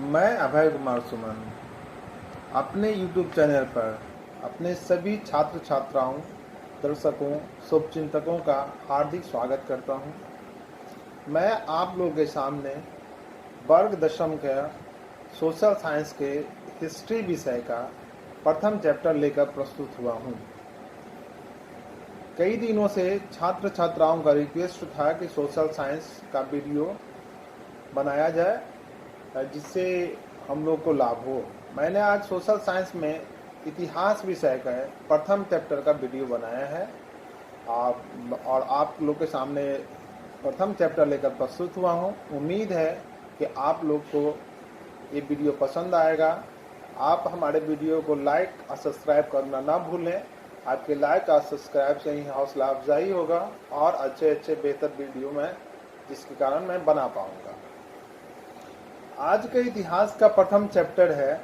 मैं अभय कुमार सुमन अपने YouTube channel पर अपने सभी छात्र छात्राओं, दर्शकों, शुभचिंतकों का हार्दिक स्वागत करता हूं। मैं आप लोगों के सामने वर्ग दशम का सोशल साइंस के हिस्ट्री विषय का प्रथम चैप्टर लेकर प्रस्तुत हुआ हूं। कई दिनों से छात्र छात्राओं का रिक्वेस्ट था कि सोशल साइंस का वीडियो बनाया जाए जिससे हम लोग को लाभ हो। मैंने आज सोशल साइंस में इतिहास विषय का प्रथम चैप्टर का वीडियो बनाया है और आप लोग के सामने प्रथम चैप्टर लेकर प्रस्तुत हुआ हूँ। उम्मीद है कि आप लोग को ये वीडियो पसंद आएगा। आप हमारे वीडियो को लाइक और सब्सक्राइब करना ना भूलें। आपके लाइक और सब्सक्राइब से ही हौसला अफजाई होगा और अच्छे बेहतर वीडियो में जिसके कारण मैं बना पाऊंगा। आज के इतिहास का प्रथम चैप्टर है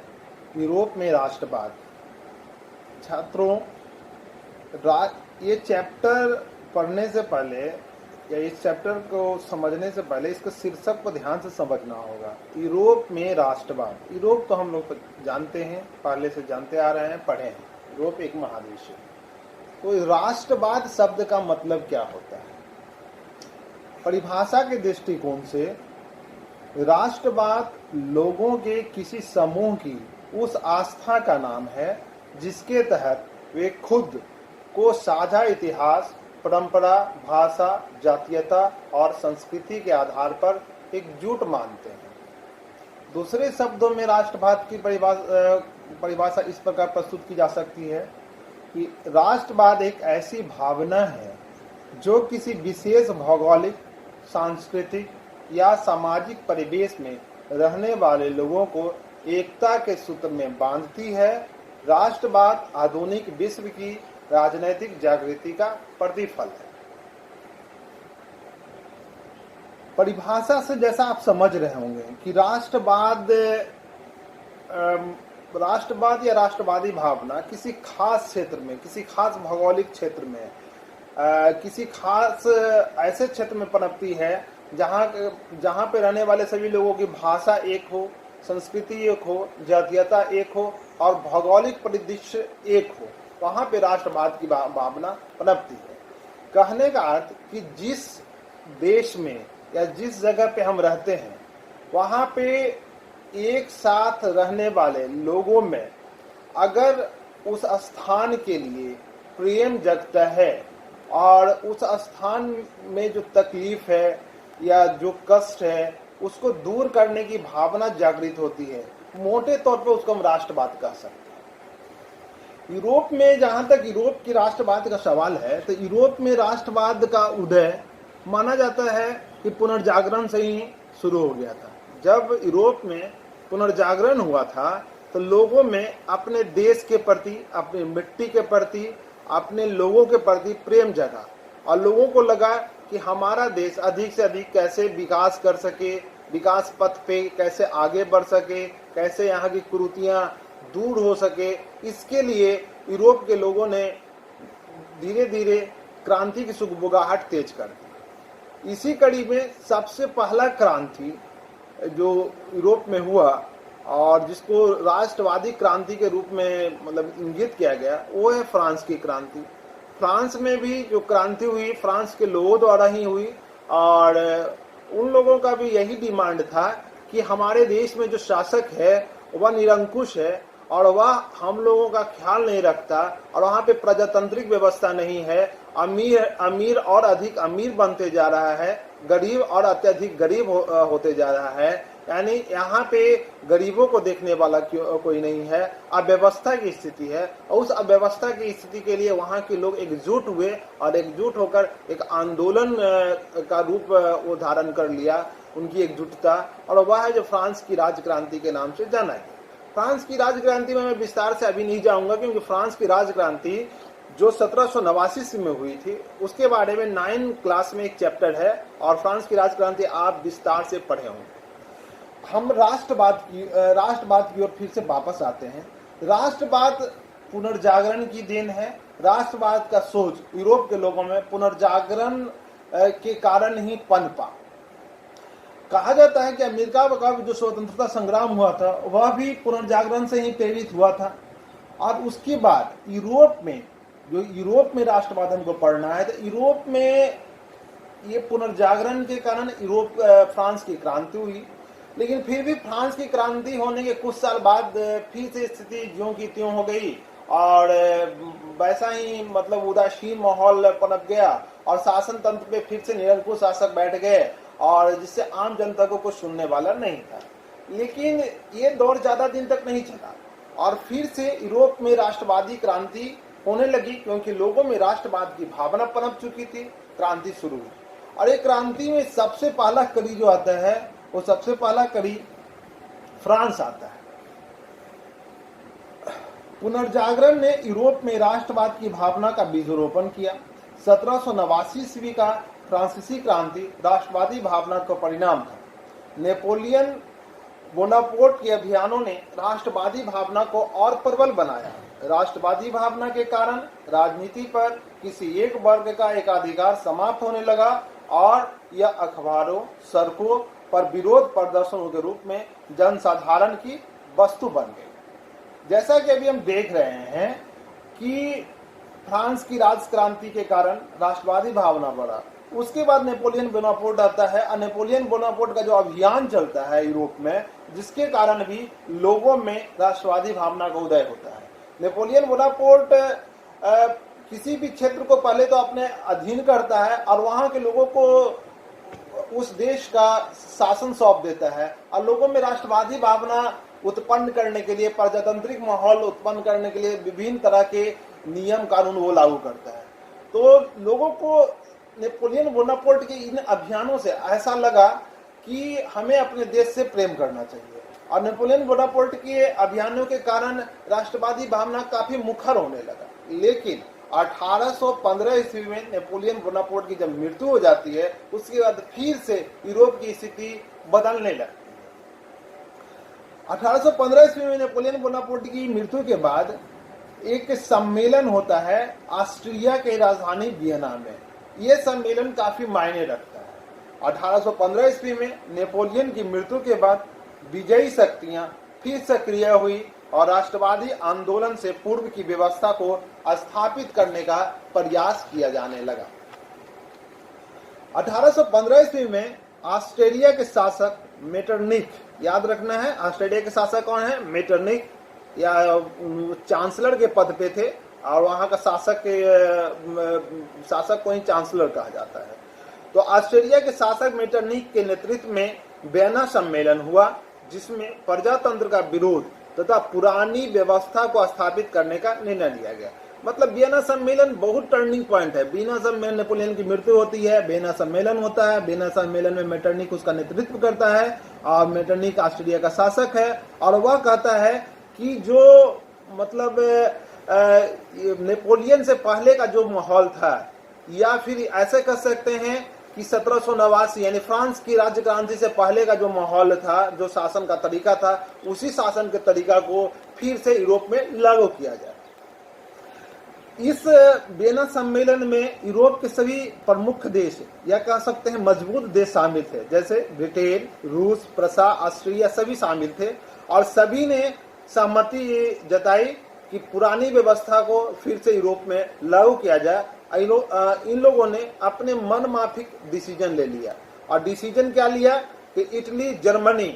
यूरोप में राष्ट्रवाद। छात्रों, ये चैप्टर पढ़ने से पहले या इस चैप्टर को समझने से पहले इसके शीर्षक को ध्यान से समझना होगा। यूरोप में राष्ट्रवाद। यूरोप तो हम लोग जानते हैं, पहले से जानते आ रहे हैं, पढ़े हैं। यूरोप एक महादेश है। तो राष्ट्रवाद शब्द का मतलब क्या होता है? परिभाषा के दृष्टिकोण से राष्ट्रवाद लोगों के किसी समूह की उस आस्था का नाम है जिसके तहत वे खुद को साझा इतिहास, परंपरा, भाषा, जातीयता और संस्कृति के आधार पर एकजुट मानते हैं। दूसरे शब्दों में राष्ट्रवाद की परिभाषा इस प्रकार प्रस्तुत की जा सकती है कि राष्ट्रवाद एक ऐसी भावना है जो किसी विशेष भौगोलिक, सांस्कृतिक या सामाजिक परिवेश में रहने वाले लोगों को एकता के सूत्र में बांधती है। राष्ट्रवाद आधुनिक विश्व की राजनीतिक जागृति का प्रतिफल है। परिभाषा से जैसा आप समझ रहे होंगे कि राष्ट्रवाद या राष्ट्रवादी भावना किसी खास क्षेत्र में, किसी खास भौगोलिक क्षेत्र में, किसी खास ऐसे क्षेत्र में पनपती है जहाँ पे रहने वाले सभी लोगों की भाषा एक हो, संस्कृति एक हो, जातीयता एक हो और भौगोलिक परिदृश्य एक हो। वहाँ पे राष्ट्रवाद की भावना पनपती है। कहने का अर्थ कि जिस देश में या जिस जगह पे हम रहते हैं वहाँ पे एक साथ रहने वाले लोगों में अगर उस स्थान के लिए प्रेम जगता है और उस स्थान में जो तकलीफ है या जो कष्ट है उसको दूर करने की भावना जागृत होती है, मोटे तौर पे उसको हम राष्ट्रवाद कह सकते हैं। यूरोप में, जहां तक यूरोप की राष्ट्रवाद का सवाल है, तो यूरोप में राष्ट्रवाद का उदय माना जाता है कि पुनर्जागरण से ही शुरू हो गया था। जब यूरोप में पुनर्जागरण हुआ था तो लोगों में अपने देश के प्रति, अपनी मिट्टी के प्रति, अपने लोगों के प्रति प्रेम जगा और लोगों को लगा कि हमारा देश अधिक से अधिक कैसे विकास कर सके, विकास पथ पे कैसे आगे बढ़ सके, कैसे यहाँ की कुरीतियां दूर हो सके। इसके लिए यूरोप के लोगों ने धीरे धीरे क्रांति की सुगबुगाहट तेज कर दी। इसी कड़ी में सबसे पहला क्रांति जो यूरोप में हुआ और जिसको राष्ट्रवादी क्रांति के रूप में मतलब इंगित किया गया, वो है फ्रांस की क्रांति। फ्रांस में भी जो क्रांति हुई फ्रांस के लोगों द्वारा ही हुई और उन लोगों का भी यही डिमांड था कि हमारे देश में जो शासक है वह निरंकुश है और वह हम लोगों का ख्याल नहीं रखता और वहाँ पे प्रजातांत्रिक व्यवस्था नहीं है। अमीर और अधिक अमीर बनते जा रहा है, गरीब और अत्यधिक गरीब होते जा रहा है। यानी यहाँ पे गरीबों को देखने वाला कोई नहीं है, अव्यवस्था की स्थिति है और उस अव्यवस्था की स्थिति के लिए वहाँ के लोग एकजुट हुए और एकजुट होकर एक आंदोलन का रूप वो धारण कर लिया, उनकी एकजुटता, और वह है जो फ्रांस की राजक्रांति के नाम से जाना है। फ्रांस की राजक्रांति में मैं विस्तार से अभी नहीं जाऊंगा क्योंकि फ्रांस की राजक्रांति जो 1789 में हुई थी उसके बारे में 9 क्लास में एक चैप्टर है और फ्रांस की राजक्रांति आप विस्तार से पढ़े होंगे। हम राष्ट्रवाद की ओर फिर से वापस आते हैं। राष्ट्रवाद पुनर्जागरण की देन है। राष्ट्रवाद का सोच यूरोप के लोगों में पुनर्जागरण के कारण ही पनपा। कहा जाता है कि अमेरिका का जो स्वतंत्रता संग्राम हुआ था वह भी पुनर्जागरण से ही प्रेरित हुआ था। और उसके बाद यूरोप में, जो यूरोप में राष्ट्रवाद हमको पढ़ना है, तो यूरोप में ये पुनर्जागरण के कारण फ्रांस की क्रांति हुई। लेकिन फिर भी फ्रांस की क्रांति होने के कुछ साल बाद फिर से स्थिति ज्यों की त्यों हो गई और वैसा ही मतलब उदासीन माहौल पनप गया और शासन तंत्र पे फिर से निरंकुश शासक बैठ गए और जिससे आम जनता को कुछ सुनने वाला नहीं था। लेकिन ये दौर ज्यादा दिन तक नहीं चला और फिर से यूरोप में राष्ट्रवादी क्रांति होने लगी, क्योंकि लोगों में राष्ट्रवाद की भावना पनप चुकी थी। क्रांति शुरू हुई और एक क्रांति में सबसे पहला कड़ी जो आता है वो सबसे पहला कड़ी फ्रांस आता है। पुनर्जागरण ने यूरोप में राष्ट्रवाद की भावना का बीजारोपण किया। 1789 ईस्वी का फ्रांसीसी क्रांति राष्ट्रवादी भावना का परिणाम था। नेपोलियन बोनापार्ट के अभियानों ने राष्ट्रवादी भावना को और प्रबल बनाया। राष्ट्रवादी भावना के कारण राजनीति पर किसी एक वर्ग का एकाधिकार समाप्त होने लगा और यह अखबारों, सड़कों पर विरोध प्रदर्शनों के रूप में जनसाधारण की वस्तु बन गई। जैसा कि अभी हम देख रहे हैं कि फ्रांस की राजक्रांति के कारण राष्ट्रवादी भावना बढ़ा। उसके बाद नेपोलियन बोनापार्ट आता है और नेपोलियन बोनापार्ट का जो अभियान चलता है यूरोप में, जिसके कारण भी लोगों में राष्ट्रवादी भावना का उदय होता है। नेपोलियन बोनापार्ट किसी भी क्षेत्र को पहले तो अपने अधीन करता है और वहां के लोगों को उस देश का शासन सौंप देता है और लोगों में राष्ट्रवादी भावना उत्पन्न करने के लिए, प्रजातांत्रिक माहौल उत्पन्न करने के लिए विभिन्न तरह के नियम कानून वो लागू करता है। तो लोगों को नेपोलियन बोनापार्ट के इन अभियानों से ऐसा लगा कि हमें अपने देश से प्रेम करना चाहिए और नेपोलियन बोनापार्ट के अभियानों के कारण राष्ट्रवादी भावना काफी मुखर होने लगा। लेकिन 1815 ईस्वी में नेपोलियन बोनापार्ट की जब मृत्यु हो जाती है, उसके बाद फिर से यूरोप की स्थिति बदलने लगती है। 1815 ईस्वी में नेपोलियन बोनापार्ट की मृत्यु के बाद एक सम्मेलन होता है ऑस्ट्रिया के राजधानी वियना में। यह सम्मेलन काफी मायने रखता है। 1815 ईस्वी में नेपोलियन की मृत्यु के बाद विजयी शक्तियां फिर सक्रिय हुई और राष्ट्रवादी आंदोलन से पूर्व की व्यवस्था को स्थापित करने का प्रयास किया जाने लगा। 1815 ईस्वी में ऑस्ट्रेलिया के शासक मेटरनिख, याद रखना है ऑस्ट्रेलिया के शासक कौन है, मेटरनिख, या चांसलर के पद पे थे और वहां का शासक को ही चांसलर कहा जाता है। तो ऑस्ट्रेलिया के शासक मेटरनिख के नेतृत्व में वियना सम्मेलन हुआ, जिसमें प्रजातंत्र का विरोध तथा पुरानी व्यवस्था को स्थापित करने का निर्णय लिया गया। मतलब वियना सम्मेलन बहुत टर्निंग पॉइंट है। वियना सम्मेलन, नेपोलियन की मृत्यु होती है, वियना सम्मेलन होता है। वियना सम्मेलन में मेटरनिख उसका नेतृत्व करता है और मेटरनिख ऑस्ट्रेलिया का शासक है और वह कहता है कि जो मतलब नेपोलियन से पहले का जो माहौल था, या फिर ऐसे कह सकते हैं कि 1789 यानी फ्रांस की राज्य क्रांति से पहले का जो माहौल था, जो शासन का तरीका था, उसी शासन के तरीका को फिर से यूरोप में लागू किया जाए। इस वियना सम्मेलन में यूरोप के सभी प्रमुख देश, या कह सकते हैं मजबूत देश शामिल थे, जैसे ब्रिटेन, रूस, प्रसा, ऑस्ट्रिया सभी शामिल थे और सभी ने सहमति जताई कि पुरानी व्यवस्था को फिर से यूरोप में लागू किया जाए। इन लोगों ने अपने मन माफिक डिसीजन ले लिया और डिसीजन क्या लिया कि इटली, जर्मनी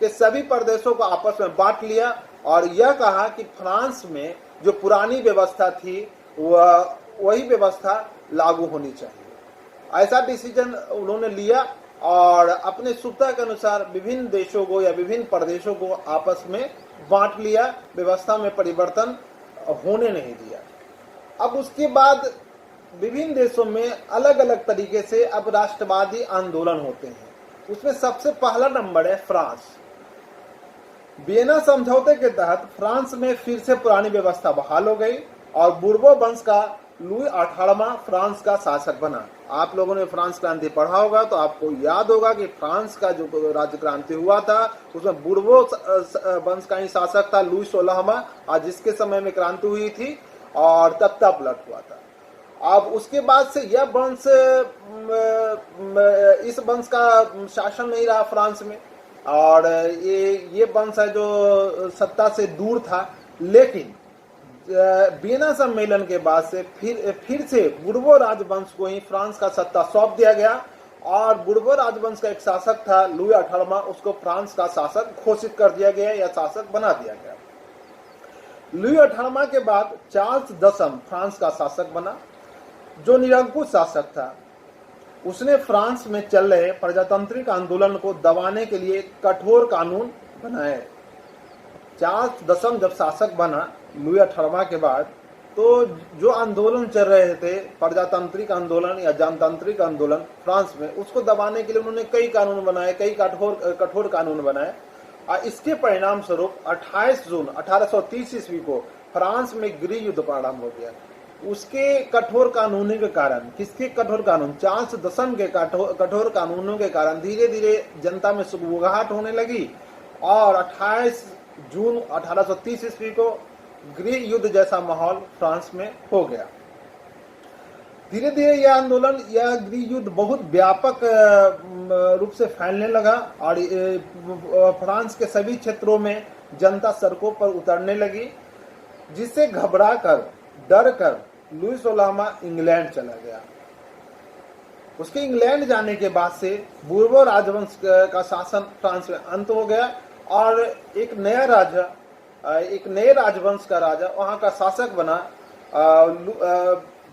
के सभी प्रदेशों को आपस में बांट लिया और यह कहा कि फ्रांस में जो पुरानी व्यवस्था थी वही व्यवस्था लागू होनी चाहिए। ऐसा डिसीजन उन्होंने लिया और अपने सुविधा के अनुसार विभिन्न देशों को या विभिन्न प्रदेशों को आपस में बांट लिया, व्यवस्था में परिवर्तन होने नहीं दिया। अब उसके बाद विभिन्न देशों में अलग अलग तरीके से अब राष्ट्रवादी आंदोलन होते हैं। उसमें सबसे पहला नंबर है फ्रांस। वियना समझौते के तहत फ्रांस में फिर से पुरानी व्यवस्था बहाल हो गई और बुर्बो वंश का लुई 18वां फ्रांस का शासक बना। आप लोगों ने फ्रांस क्रांति पढ़ा होगा तो आपको याद होगा कि फ्रांस का जो राज्य क्रांति हुआ था उसमें बुर्बो वंश का ही शासक था लुई 16वां, और जिसके समय में क्रांति हुई थी और तब पलट हुआ था। अब उसके बाद से यह वंश इस वंश का शासन नहीं रहा फ्रांस में, और ये वंश है जो सत्ता से दूर था। लेकिन वियना सम्मेलन के बाद से फिर से बुर्बो राजवंश को ही फ्रांस का सत्ता सौंप दिया गया, और बुर्बो राजवंश का एक शासक था लुई 18वां, उसको फ्रांस का शासक घोषित कर दिया गया या शासक बना दिया गया। लुई 18वां के बाद चार्ल्स दशम फ्रांस का शासक बना, जो निरंकुश शासक था। उसने फ्रांस में चल रहे प्रजातांत्रिक आंदोलन को दबाने के लिए कठोर कानून बनाए। चार्ल्स दशम जब शासक बना लुई 18वां के बाद, तो जो आंदोलन चल रहे थे, प्रजातांत्रिक आंदोलन या जनतांत्रिक आंदोलन फ्रांस में, उसको दबाने के लिए उन्होंने कई कानून बनाए, कई कठोर कानून बनाए। और इसके परिणाम स्वरूप 28 जून 1830 ईस्वी को फ्रांस में गृह युद्ध प्रारंभ हो गया। उसके कठोर कानूनों के कारण, किसके कठोर कानून? चार्ल्स दशम के कठोर कानूनों के कारण धीरे धीरे जनता में सुगबुगाहट होने लगी, और 28 जून 1830 ईस्वी को गृह युद्ध जैसा माहौल फ्रांस में हो गया। धीरे धीरे यह आंदोलन, यह गृह युद्ध बहुत व्यापक रूप से फैलने लगा, और फ्रांस के सभी क्षेत्रों में जनता सड़कों पर उतरने लगी, जिससे घबरा कर, डर कर लुई 16वां इंग्लैंड चला गया। उसके इंग्लैंड जाने के बाद से बुर्बो राजवंश का शासन फ्रांस में अंत हो गया, और एक नए राजवंश का राजा वहां का शासक बना।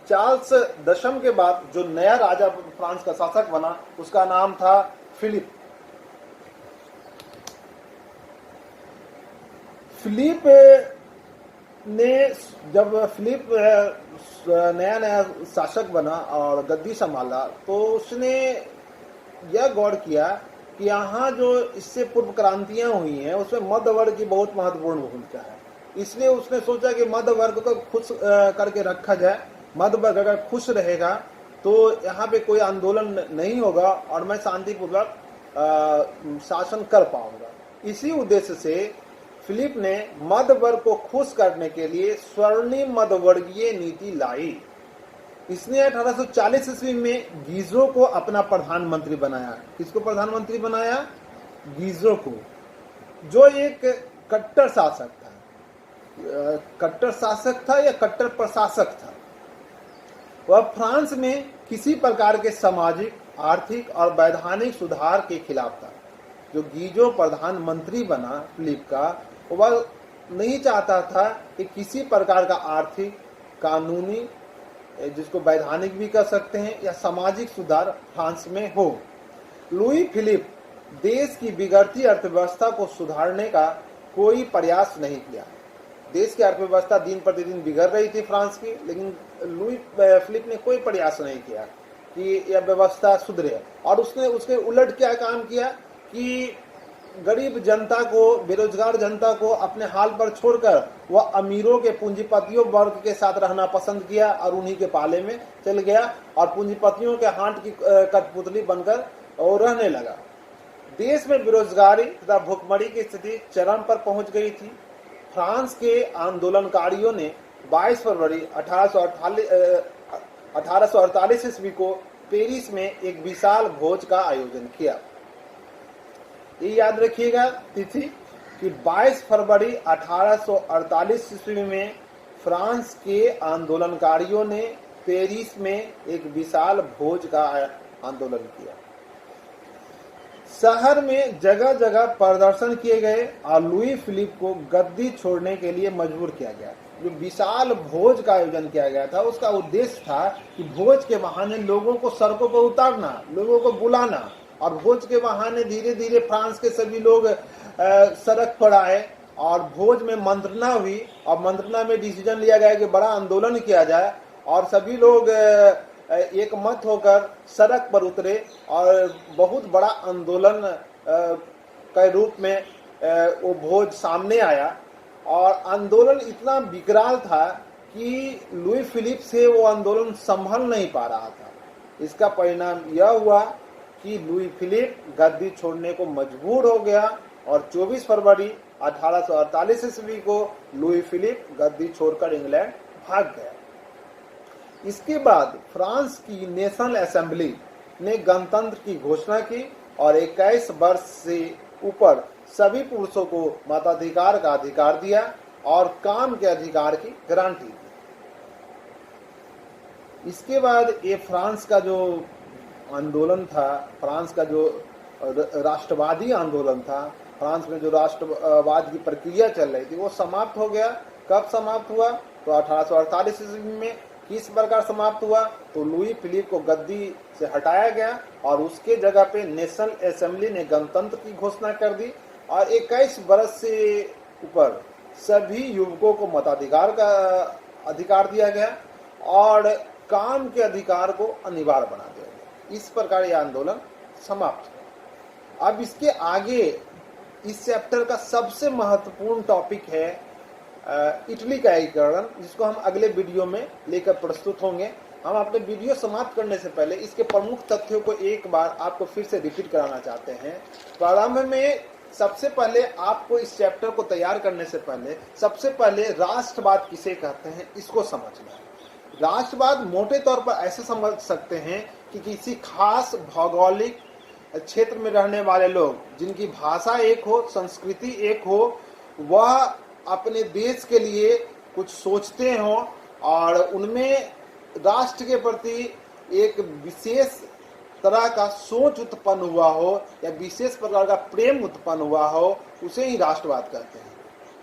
चार्ल्स दशम के बाद जो नया राजा फ्रांस का शासक बना, उसका नाम था फिलिप। जब फिलिप नया शासक बना और गद्दी संभाला, तो उसने यह गौर किया कि यहाँ जो इससे पूर्व क्रांतियां हुई हैं, उसमें मध्य वर्ग की बहुत महत्वपूर्ण भूमिका है। इसलिए उसने सोचा कि मध्य वर्ग को खुश करके रखा जाए। मध्य वर्ग अगर खुश रहेगा तो यहाँ पे कोई आंदोलन नहीं होगा, और मैं शांतिपूर्वक शासन कर पाऊंगा। इसी उद्देश्य से फिलिप ने मध्य वर्ग को खुश करने के लिए स्वर्णिम मध्यवर्गीय नीति लाई। इसने 1840 ईस्वी में गीजो को अपना प्रधानमंत्री बनाया। किसको प्रधानमंत्री बनाया? गीजो को, जो एक कट्टर शासक था। कट्टर शासक था या कट्टर प्रशासक था। वह फ्रांस में किसी प्रकार के सामाजिक, आर्थिक और वैधानिक सुधार के खिलाफ था। जो गीजो प्रधानमंत्री बना फिलिप का, वह नहीं चाहता था कि किसी प्रकार का आर्थिक, कानूनी, जिसको वैधानिक भी कह सकते हैं, या सामाजिक सुधार फ्रांस में हो। लुई फिलिप देश की बिगड़ती अर्थव्यवस्था को सुधारने का कोई प्रयास नहीं किया। देश की अर्थव्यवस्था दिन प्रतिदिन बिगड़ रही थी फ्रांस की, लेकिन लुई फिलिप ने कोई प्रयास नहीं किया कि यह व्यवस्था सुधरे। और उसने उसके उलट क्या काम किया कि गरीब जनता को, बेरोजगार जनता को अपने हाल पर छोड़कर वह अमीरों के, पूंजीपतियों वर्ग के साथ रहना पसंद किया, और उन्हीं के पाले में चल गया, और पूंजीपतियों के हाथ की कठपुतली बनकर और रहने लगा। देश में बेरोजगारी तथा भुखमरी की स्थिति चरम पर पहुंच गई थी। फ्रांस के आंदोलनकारियों ने 22 फरवरी 1848 ईस्वी को पेरिस में एक विशाल भोज का आयोजन किया। ये याद रखिएगा तिथि कि 22 फरवरी 1848 ईस्वी में फ्रांस के आंदोलनकारियों ने पेरिस में एक विशाल भोज का आंदोलन किया। शहर में जगह जगह प्रदर्शन किए गए और लुई फिलिप को गद्दी छोड़ने के लिए मजबूर किया गया। जो विशाल भोज का आयोजन किया गया था, उसका उद्देश्य था कि भोज के बहाने लोगों को सड़कों पर उतारना, लोगों को बुलाना, और भोज के बहाने धीरे धीरे फ्रांस के सभी लोग सड़क पर आए, और भोज में मंत्रणा हुई, और मंत्रणा में डिसीजन लिया गया कि बड़ा आंदोलन किया जाए, और सभी लोग एक मत होकर सड़क पर उतरे, और बहुत बड़ा आंदोलन के रूप में वो भोज सामने आया। और आंदोलन इतना विकराल था कि लुई फिलिप से वो आंदोलन संभल नहीं पा रहा था। इसका परिणाम यह हुआ कि लुई फिलिप गद्दी छोड़ने को मजबूर हो गया, और 24 फरवरी 1848 ईस्वी को लुई फिलिप गद्दी छोड़कर इंग्लैंड भाग गया। इसके बाद फ्रांस की नेशनल असेंबली ने गणतंत्र की घोषणा की और 21 वर्ष से ऊपर सभी पुरुषों को मताधिकार का अधिकार दिया और काम के अधिकार की गारंटी दी। इसके बाद ये फ्रांस का जो आंदोलन था, फ्रांस का जो राष्ट्रवादी आंदोलन था, फ्रांस में जो राष्ट्रवाद की प्रक्रिया चल रही थी, वो समाप्त हो गया। कब समाप्त हुआ? तो 1848 ईस्वी में। किस प्रकार समाप्त हुआ? तो लुई फिलिप को गद्दी से हटाया गया और उसके जगह पे नेशनल असेंबली ने गणतंत्र की घोषणा कर दी और 21 वर्ष से ऊपर सभी युवकों को मताधिकार का अधिकार दिया गया और काम के अधिकार को अनिवार्य बना दिया गया। इस प्रकार यह आंदोलन समाप्त हुआ। अब इसके आगे इस चैप्टर का सबसे महत्वपूर्ण टॉपिक है इटली का एकीकरण, जिसको हम अगले वीडियो में लेकर प्रस्तुत होंगे। हम अपने वीडियो समाप्त करने से पहले इसके प्रमुख तथ्यों को एक बार आपको फिर से रिपीट कराना चाहते हैं। प्रारंभ में सबसे पहले आपको इस चैप्टर को तैयार करने से पहले सबसे पहले राष्ट्रवाद किसे कहते हैं इसको समझना है। राष्ट्रवाद मोटे तौर पर ऐसे समझ सकते हैं कि किसी खास भौगोलिक क्षेत्र में रहने वाले लोग जिनकी भाषा एक हो, संस्कृति एक हो, वह अपने देश के लिए कुछ सोचते हो और उनमें राष्ट्र के प्रति एक विशेष तरह का सोच उत्पन्न हुआ हो या विशेष प्रकार का प्रेम उत्पन्न हुआ हो, उसे ही राष्ट्रवाद कहते हैं।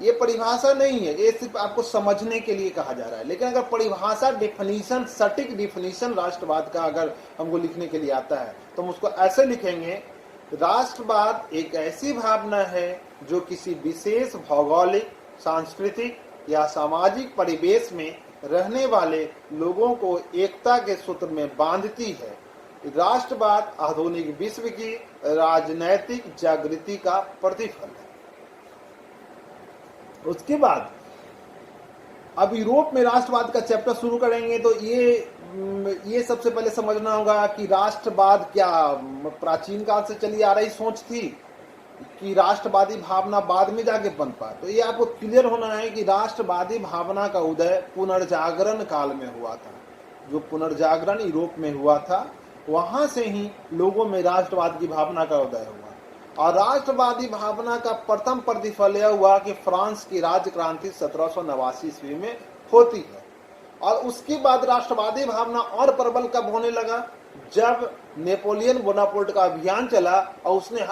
ये परिभाषा नहीं है, ये सिर्फ आपको समझने के लिए कहा जा रहा है। लेकिन अगर परिभाषा, डेफिनेशन, सटीक डेफिनेशन राष्ट्रवाद का अगर हमको लिखने के लिए आता है तो हम उसको ऐसे लिखेंगे: राष्ट्रवाद एक ऐसी भावना है जो किसी विशेष भौगोलिक, सांस्कृतिक या सामाजिक परिवेश में रहने वाले लोगों को एकता के सूत्र में बांधती है। राष्ट्रवाद आधुनिक विश्व की राजनैतिक जागृति का प्रतिफल है। उसके बाद अब यूरोप में राष्ट्रवाद का चैप्टर शुरू करेंगे तो ये सबसे पहले समझना होगा कि राष्ट्रवाद क्या प्राचीन काल से चली आ रही सोच थी कि राष्ट्रवादी भावना बाद में जाके पनपा। तो ये आपको क्लियर होना है कि राष्ट्रवादी भावना का उदय पुनर्जागरण काल में हुआ था। जो पुनर्जागरण यूरोप में हुआ था, वहां से ही लोगों में राष्ट्रवाद की भावना का उदय हुआ। और राष्ट्रवादी भावना का प्रथम प्रतिफल यह हुआ कि फ्रांस की राज्य क्रांति 1789 ईस्वी में होती है। और उसके बाद राष्ट्रवादी भावना और प्रबल कब होने लगा? जब नेपोलियन बोनापार्ट का अभियान चला और उसने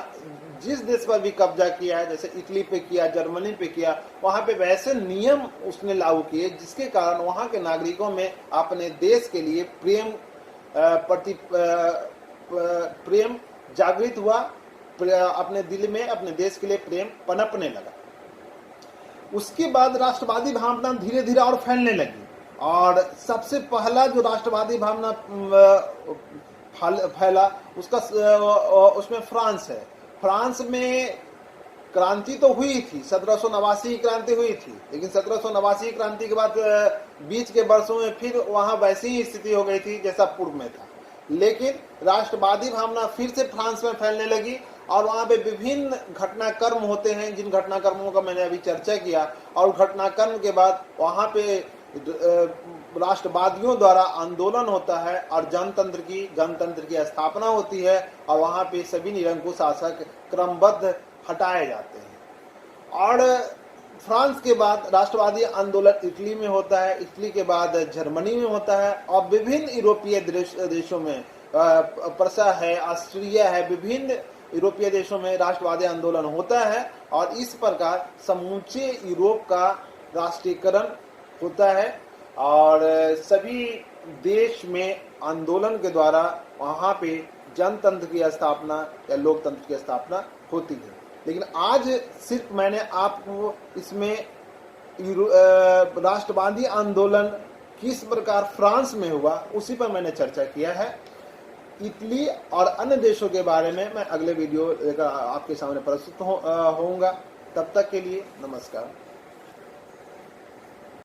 जिस देश पर भी कब्जा किया है, जैसे इटली पे किया, जर्मनी पे किया, वहां पे वैसे नियम उसने लागू किए जिसके कारण वहां के नागरिकों में अपने देश के लिए प्रेम जागृत हुआ, अपने दिल में अपने देश के लिए प्रेम पनपने लगा। उसके बाद राष्ट्रवादी भावना धीरे धीरे और फैलने लगी और सबसे पहला जो राष्ट्रवादी भावना फैला उसमें फ्रांस है। फ्रांस में क्रांति तो हुई थी, 1789 की क्रांति हुई थी, लेकिन 1789 की क्रांति के बाद बीच के वर्षों में फिर वहां वैसी ही स्थिति हो गई थी जैसा पूर्व में था। लेकिन राष्ट्रवादी भावना फिर से फ्रांस में फैलने लगी और वहां पे विभिन्न घटनाक्रम होते हैं, जिन घटनाक्रमों का मैंने अभी चर्चा किया। और घटनाक्रम के बाद वहां पे राष्ट्रवादियों द्वारा आंदोलन होता है और गणतंत्र की स्थापना होती है और वहां पे सभी निरंकुश शासक क्रमबद्ध हटाए जाते हैं। और फ्रांस के बाद राष्ट्रवादी आंदोलन इटली में होता है, इटली के बाद जर्मनी में होता है और विभिन्न यूरोपीय देशों में प्रसा है, ऑस्ट्रिया है, विभिन्न यूरोपीय देशों में राष्ट्रवादी आंदोलन होता है। और इस प्रकार समूचे यूरोप का राष्ट्रीयकरण होता है और सभी देश में आंदोलन के द्वारा वहां पे जनतंत्र की स्थापना या लोकतंत्र की स्थापना होती है। लेकिन आज सिर्फ मैंने आपको इसमें राष्ट्रवादी आंदोलन किस प्रकार फ्रांस में हुआ उसी पर मैंने चर्चा किया है। इटली और अन्य देशों के बारे में मैं अगले वीडियो लेकर आपके सामने प्रस्तुत होऊंगा। तब तक के लिए नमस्कार।